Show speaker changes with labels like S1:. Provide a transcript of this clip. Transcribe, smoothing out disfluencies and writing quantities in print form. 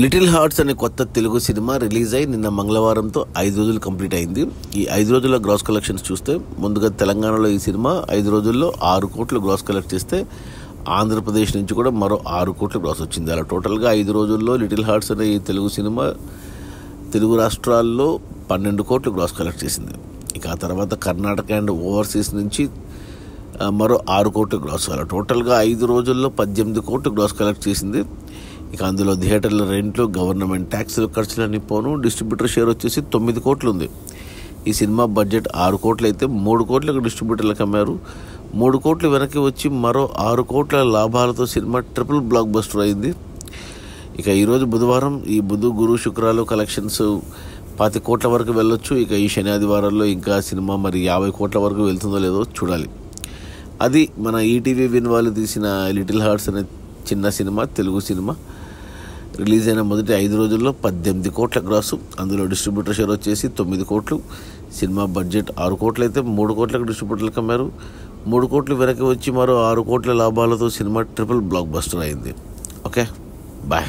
S1: Little hearts అనే కొత్త Telugu cinema release అయి నిన్న మంగళవారంతో 5 రోజులు కంప్లీట్ అయింది. ఈ 5 రోజుల గ్రాస్ కలెక్షన్స్ చూస్తే ముందుగా తెలంగాణలో ఈ సినిమా 5 రోజుల్లో 6 కోట్లు గ్రాస్ కలెక్ట్ చేస్తే ఆంధ్రప్రదేశ్ నుంచి కూడా మరో 6 కోట్లు గ్రాస్ వచ్చింది. అలా టోటల్గా 5 రోజుల్లో లిటిల్ హార్ట్స్ అనే ఈ తెలుగు సినిమా తెలుగు రాష్ట్రాల్లో 12 కోట్లు గ్రాస్ కలెక్ట్ చేసింది. ఇక ఆ తర్వాత కర్ణాటక అండ్ ఓవర్సీస్ నుంచి మరో 6 కోట్లు గ్రాస్. అలా టోటల్గా 5 రోజుల్లో 18 కోట్లు గ్రాస్ కలెక్ట్ చేసింది. ఇక అందులో థియేటర్ల రెంట్లు, గవర్నమెంట్ ట్యాక్సులు, ఖర్చులన్నీ పోను డిస్ట్రిబ్యూటర్ షేర్ వచ్చేసి 9 కోట్లు ఉంది. ఈ సినిమా బడ్జెట్ 6 కోట్లు అయితే 3 కోట్లకు డిస్ట్రిబ్యూటర్లకు అమ్మారు. 3 కోట్లు వెనక్కి వచ్చి మరో 6 కోట్ల లాభాలతో సినిమా ట్రిపుల్ బ్లాక్ బస్టర్ అయింది. ఇక ఈరోజు బుధవారం, ఈ బుధ గురు శుక్రాలు కలెక్షన్స్ 25 కోట్ల వరకు వెళ్ళొచ్చు. ఇక ఈ శని ఆదివారాల్లో ఇంకా సినిమా మరి 50 కోట్ల వరకు వెళ్తుందో లేదో చూడాలి. అది మన ఈటీవీ విన్ వాళ్ళు తీసిన లిటిల్ హార్ట్స్ అనే చిన్న సినిమా, తెలుగు సినిమా రిలీజ్ అయిన మొదటి 5 రోజుల్లో 18 కోట్ల గ్రాసు. అందులో డిస్ట్రిబ్యూటర్ షేర్ వచ్చేసి 9 కోట్లు. సినిమా బడ్జెట్ 6 కోట్లు అయితే 3 కోట్లకు డిస్ట్రిబ్యూటర్లకు అమ్మారు. 3 కోట్లు వెనక్కి వచ్చి మరో 6 కోట్ల లాభాలతో సినిమా ట్రిపుల్ బ్లాక్ బస్టర్ అయింది. Okay, bye.